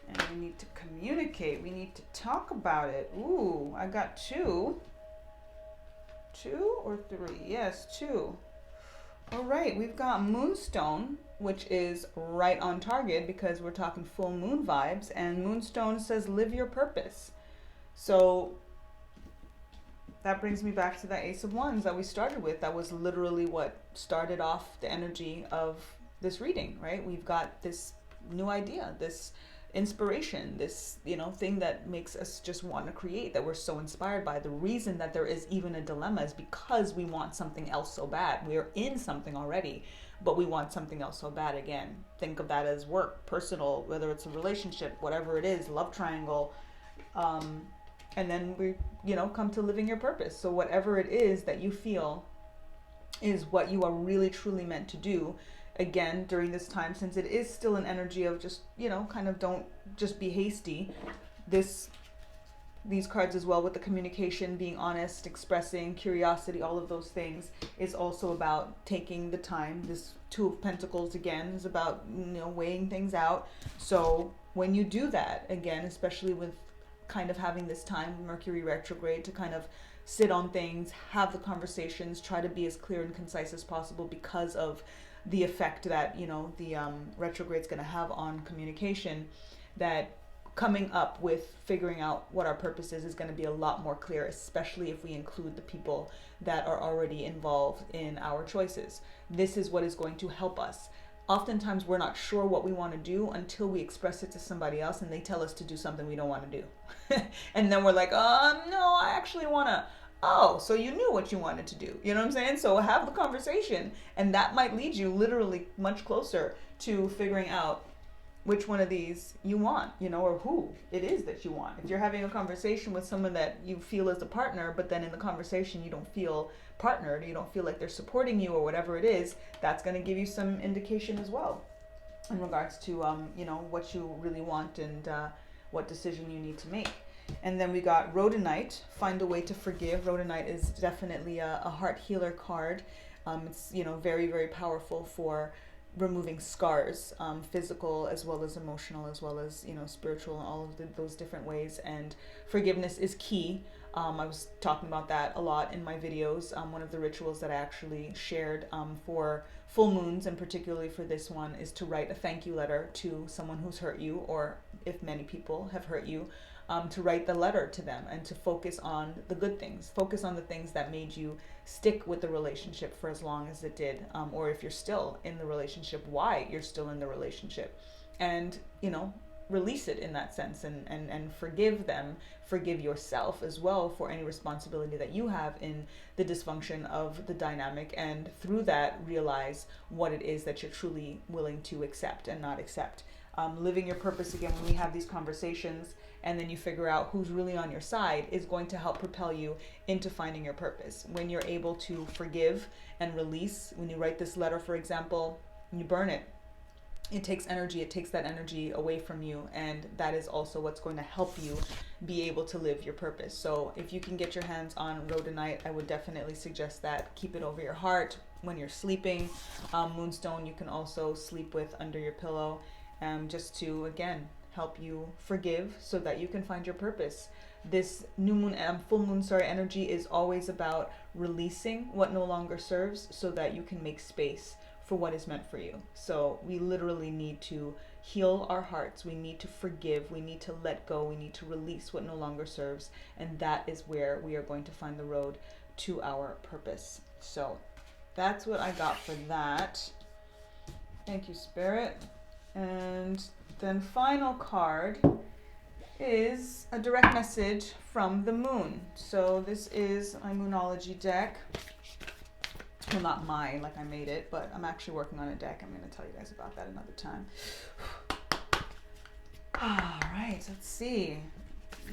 Speaker 2: And we need to communicate. We need to talk about it. Ooh, I got two. Two or three? Yes, two. All right, we've got Moonstone, which is right on target because we're talking full moon vibes. And Moonstone says, live your purpose. So that brings me back to that Ace of Wands that we started with. That was literally what started off the energy of this reading, right? We've got this new idea, this inspiration, this, you know, thing that makes us just want to create, that we're so inspired by. The reason that there is even a dilemma is because we want something else so bad. We're in something already, but we want something else so bad. Again, think of that as work, personal, whether it's a relationship, whatever it is, love triangle, and then we, you know, come to living your purpose. So whatever it is that you feel is what you are really truly meant to do, again, during this time, since it is still an energy of just, you know, kind of don't just be hasty. These cards as well, with the communication, being honest, expressing, curiosity, all of those things, is also about taking the time. This Two of Pentacles, again, is about, you know, weighing things out. So when you do that, again, especially with kind of having this time, Mercury retrograde, to kind of sit on things, have the conversations, try to be as clear and concise as possible because of the effect that, you know, the retrograde is going to have on communication, that coming up with figuring out what our purpose is going to be a lot more clear, especially if we include the people that are already involved in our choices. This is what is going to help us. Oftentimes we're not sure what we want to do until we express it to somebody else and they tell us to do something we don't want to do. And then we're like, no, I actually want to. Oh, so you knew what you wanted to do. You know what I'm saying? So have the conversation, and that might lead you literally much closer to figuring out which one of these you want, you know, or who it is that you want. If you're having a conversation with someone that you feel is a partner, but then in the conversation you don't feel partnered, you don't feel like they're supporting you or whatever it is, that's going to give you some indication as well in regards to, you know, what you really want and what decision you need to make. And then we got Rhodonite, find a way to forgive. Rhodonite is definitely a heart healer card. It's, you know, very, very powerful for removing scars, physical as well as emotional, as well as, you know, spiritual, and all of those different ways. And forgiveness is key. I was talking about that a lot in my videos. One of the rituals that I actually shared for full moons, and particularly for this one, is to write a thank you letter to someone who's hurt you, or if many people have hurt you, to write the letter to them and to focus on the good things, focus on the things that made you stick with the relationship for as long as it did, or if you're still in the relationship, why you're still in the relationship, and, you know, release it in that sense, and forgive them, forgive yourself as well for any responsibility that you have in the dysfunction of the dynamic, and through that realize what it is that you're truly willing to accept and not accept. Living your purpose, again, when we have these conversations and then you figure out who's really on your side, is going to help propel you into finding your purpose. When you're able to forgive and release, when you write this letter, for example, you burn it. It takes energy, it takes that energy away from you, and that is also what's going to help you be able to live your purpose. So if you can get your hands on Rhodonite, I would definitely suggest that. Keep it over your heart when you're sleeping. Moonstone you can also sleep with under your pillow, just to, again, help you forgive so that you can find your purpose. This new moon, full moon, energy is always about releasing what no longer serves so that you can make space for what is meant for you. So we literally need to heal our hearts. We need to forgive. We need to let go. We need to release what no longer serves. And that is where we are going to find the road to our purpose. So that's what I got for that. Thank you, Spirit. And then final card is a direct message from the moon. So this is my Moonology deck. Well, not mine, like I made it, but I'm actually working on a deck. I'm going to tell you guys about that another time. All right, let's see.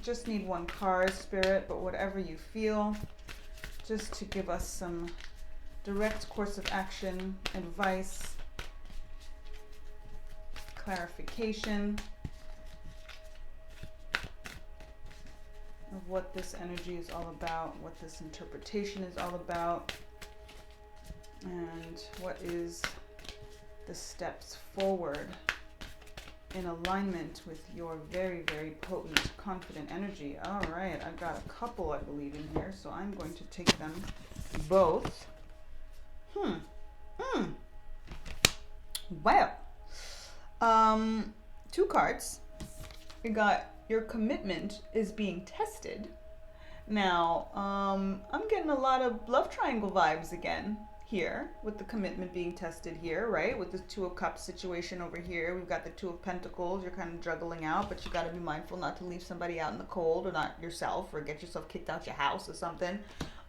Speaker 2: Just need one card, Spirit, but whatever you feel, just to give us some direct course of action, advice, clarification. of what this energy is all about, what this interpretation is all about, and what is the steps forward in alignment with your very, very potent, confident energy. All right, I've got a couple, I believe, in here, so I'm going to take them both. Well, 2 cards. We got your commitment is being tested. Now, I'm getting a lot of love triangle vibes again here with the commitment being tested here, right? With the 2 of Cups situation over here. We've got the 2 of Pentacles. You're kind of juggling out, but you got to be mindful not to leave somebody out in the cold, or not yourself, or get yourself kicked out your house or something.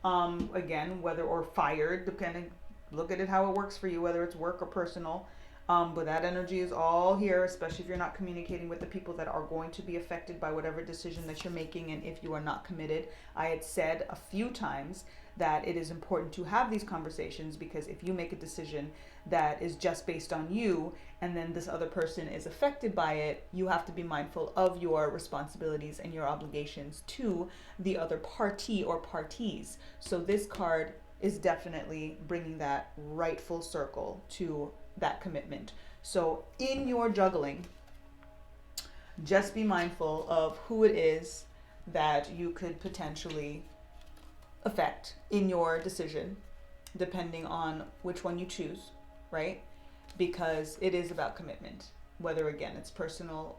Speaker 2: Again, whether or fired, depending, look at it how it works for you, whether it's work or personal. But that energy is all here, especially if you're not communicating with the people that are going to be affected by whatever decision that you're making. And if you are not committed, I had said a few times that it is important to have these conversations, because if you make a decision that is just based on you and then this other person is affected by it, you have to be mindful of your responsibilities and your obligations to the other party or parties. So this card is definitely bringing that right full circle to that commitment. So in your juggling, just be mindful of who it is that you could potentially affect in your decision, depending on which one you choose, right? Because it is about commitment. Whether, again, it's personal,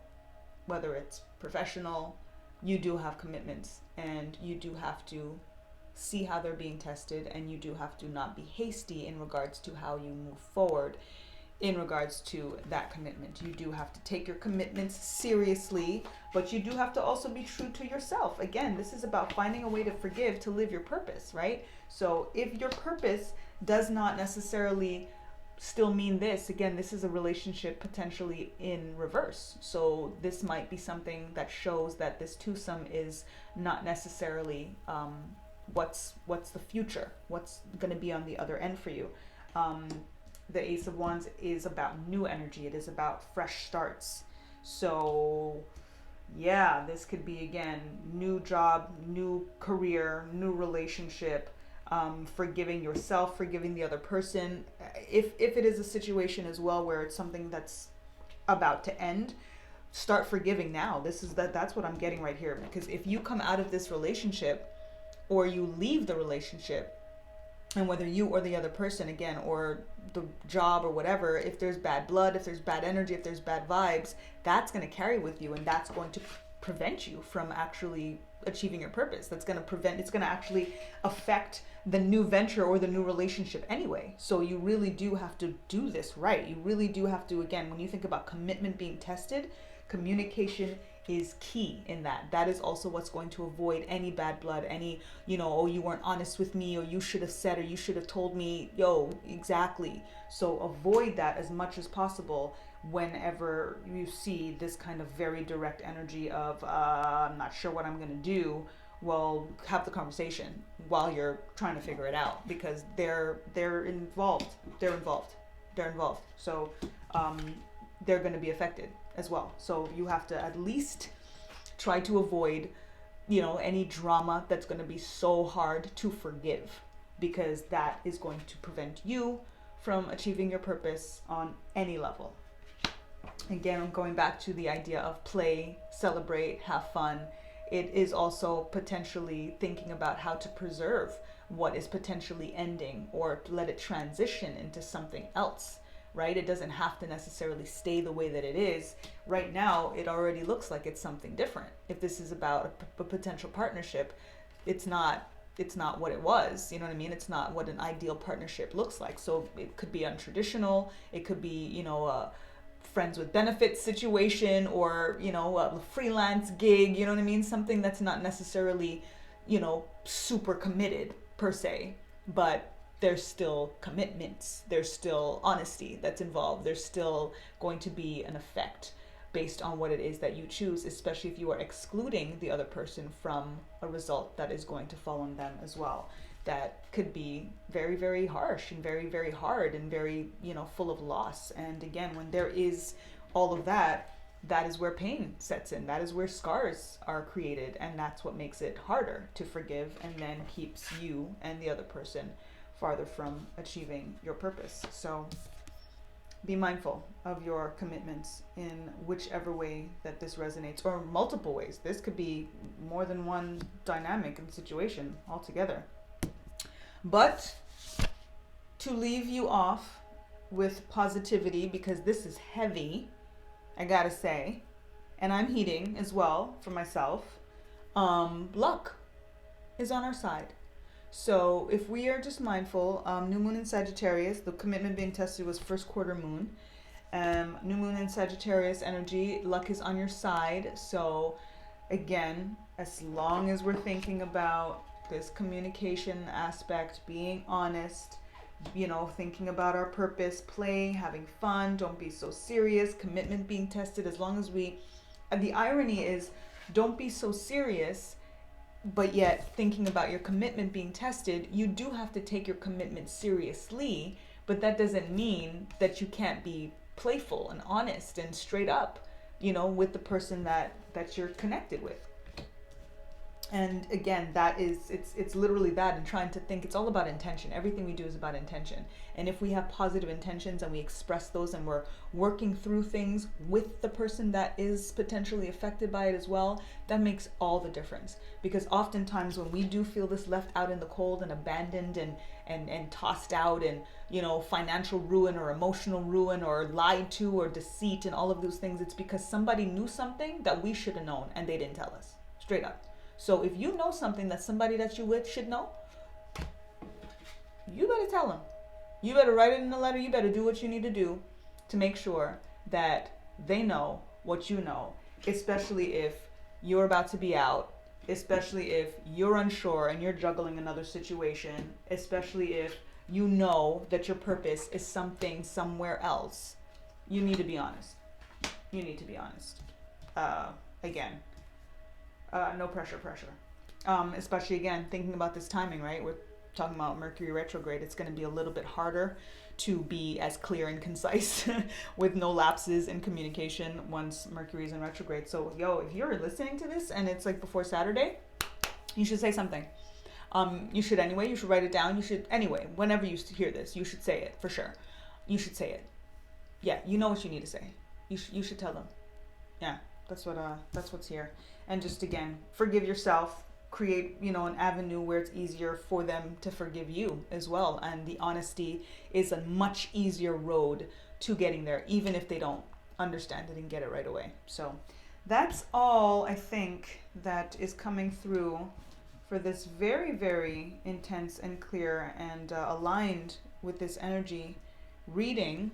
Speaker 2: whether it's professional, you do have commitments, and you do have to see how they're being tested, and you do have to not be hasty in regards to how you move forward in regards to that commitment. You do have to take your commitments seriously, but you do have to also be true to yourself. Again, this is about finding a way to forgive, to live your purpose, right? So if your purpose does not necessarily still mean this, again, this is a relationship potentially in reverse. So this might be something that shows that this twosome is not necessarily what's the future, what's going to be on the other end for you. The Ace of Wands is about new energy. It is about fresh starts. So yeah, this could be, again, new job, new career, new relationship, forgiving yourself, forgiving the other person. If it is a situation as well where it's something that's about to end, start forgiving now. That's what I'm getting right here. Because if you come out of this relationship, or you leave the relationship, and whether you or the other person, again, or the job or whatever, if there's bad blood, if there's bad energy, if there's bad vibes, that's going to carry with you, and that's going to prevent you from actually achieving your purpose. It's going to actually affect the new venture or the new relationship anyway. So you really do have to do this right. You really do have to, again, when you think about commitment being tested, communication is key in that. That is also what's going to avoid any bad blood, any, oh, you weren't honest with me, or you should have said, or you should have told me, exactly. So avoid that as much as possible whenever you see this kind of very direct energy of, I'm not sure what I'm going to do. Well, have the conversation while you're trying to figure it out, because they're involved. So they're going to be affected as well. So you have to at least try to avoid, any drama that's going to be so hard to forgive, because that is going to prevent you from achieving your purpose on any level. Again, I'm going back to the idea of play, celebrate, have fun. It is also potentially thinking about how to preserve what is potentially ending, or to let it transition into something else. Right? It doesn't have to necessarily stay the way that it is. Right now, it already looks like it's something different. If this is about a potential partnership, it's not what it was. You know what I mean? It's not what an ideal partnership looks like. So it could be untraditional. It could be, a friends with benefits situation, or, a freelance gig. You know what I mean? Something that's not necessarily, super committed per se, but there's still commitments, there's still honesty that's involved, there's still going to be an effect based on what it is that you choose, especially if you are excluding the other person from a result that is going to fall on them as well. That could be very, very harsh and very, very hard and very, full of loss. And again, when there is all of that, that is where pain sets in. That is where scars are created. And that's what makes it harder to forgive, and then keeps you and the other person farther from achieving your purpose. So be mindful of your commitments in whichever way that this resonates, or multiple ways. This could be more than one dynamic and situation altogether. But to leave you off with positivity, because this is heavy, I gotta say, and I'm heating as well for myself, luck is on our side. So if we are just mindful, new moon in Sagittarius, the commitment being tested was first quarter moon. New moon in Sagittarius energy, luck is on your side. So again, as long as we're thinking about this communication aspect, being honest, thinking about our purpose, play, having fun, don't be so serious, commitment being tested, as long as the irony is, don't be so serious, but yet thinking about your commitment being tested, you do have to take your commitment seriously, but that doesn't mean that you can't be playful and honest and straight up, with the person that you're connected with. And again, it's literally that, and trying to think, it's all about intention. Everything we do is about intention. And if we have positive intentions and we express those, and we're working through things with the person that is potentially affected by it as well, that makes all the difference. Because oftentimes when we do feel this left out in the cold and abandoned and tossed out, and financial ruin or emotional ruin or lied to or deceit and all of those things, it's because somebody knew something that we should have known and they didn't tell us. Straight up. So if you know something that somebody that you with should know, you better tell them. You better write it in a letter. You better do what you need to do to make sure that they know what you know, especially if you're about to be out, especially if you're unsure and you're juggling another situation, especially if you know that your purpose is something somewhere else. You need to be honest. You need to be honest. Again. No pressure. Especially, again, thinking about this timing, right? We're talking about Mercury retrograde. It's going to be a little bit harder to be as clear and concise with no lapses in communication once Mercury is in retrograde. So, if you're listening to this and it's like before Saturday, you should say something. You should anyway. You should write it down. You should, anyway, whenever you hear this, you should say it, for sure. You should say it. Yeah, you know what you need to say. You should tell them. Yeah, that's what's here. And just, again, forgive yourself, create, an avenue where it's easier for them to forgive you as well. And the honesty is a much easier road to getting there, even if they don't understand it and get it right away. So that's all I think that is coming through for this very, very intense and clear and aligned with this energy reading.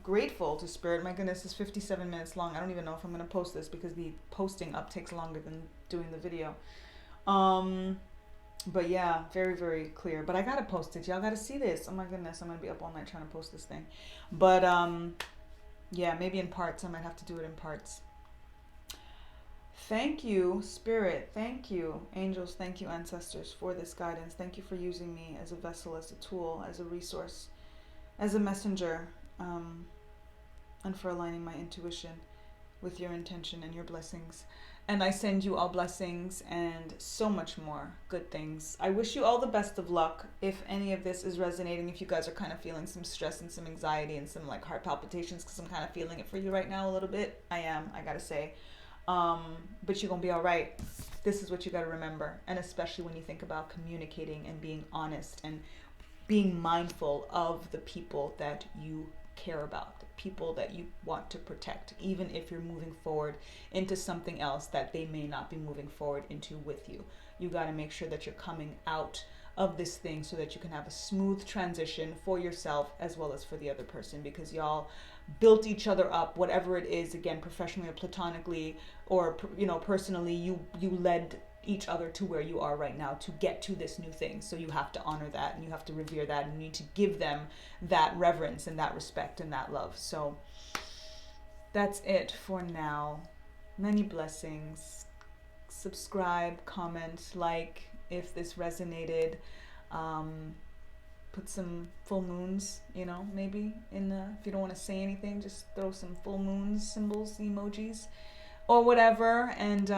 Speaker 2: Grateful to Spirit. My goodness, it's 57 minutes long. I don't even know if I'm going to post this because the posting up takes longer than doing the video. But yeah, very, very clear. But I got to post it. Y'all got to see this. Oh my goodness, I'm going to be up all night trying to post this thing. But yeah, maybe in parts. I might have to do it in parts. Thank you, Spirit. Thank you, angels. Thank you, ancestors, for this guidance. Thank you for using me as a vessel, as a tool, as a resource, as a messenger, and for aligning my intuition with your intention and your blessings. And I send you all blessings and so much more good things. I wish you all the best of luck. If any of this is resonating, if you guys are kind of feeling some stress and some anxiety and some like heart palpitations, because I'm kind of feeling it for you right now a little bit. I gotta say. But you're gonna be all right. This is what you gotta remember. And especially when you think about communicating and being honest and being mindful of the people that you care about, the people that you want to protect, even if you're moving forward into something else that they may not be moving forward into with you. You got to make sure that you're coming out of this thing so that you can have a smooth transition for yourself as well as for the other person, because y'all built each other up, whatever it is, again, professionally or platonically or personally, you led each other to where you are right now to get to this new thing. So you have to honor that and you have to revere that and you need to give them that reverence and that respect and that love. So that's it for now. Many blessings. Subscribe, comment, like if this resonated. put some full moons, you know, maybe in the, if you don't want to say anything, just throw some full moons symbols, emojis, or whatever, and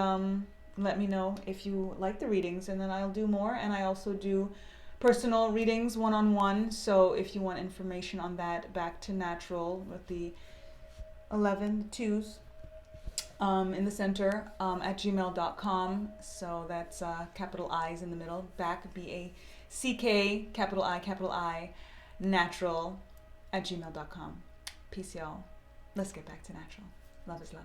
Speaker 2: let me know if you like the readings, and then I'll do more. And I also do personal readings one-on-one, so if you want information on that, back to natural with the 11 twos in the center at gmail.com. So that's capital I's in the middle, back, BACK, capital I, natural at gmail.com. Peace, y'all. Let's get back to natural. Love is love.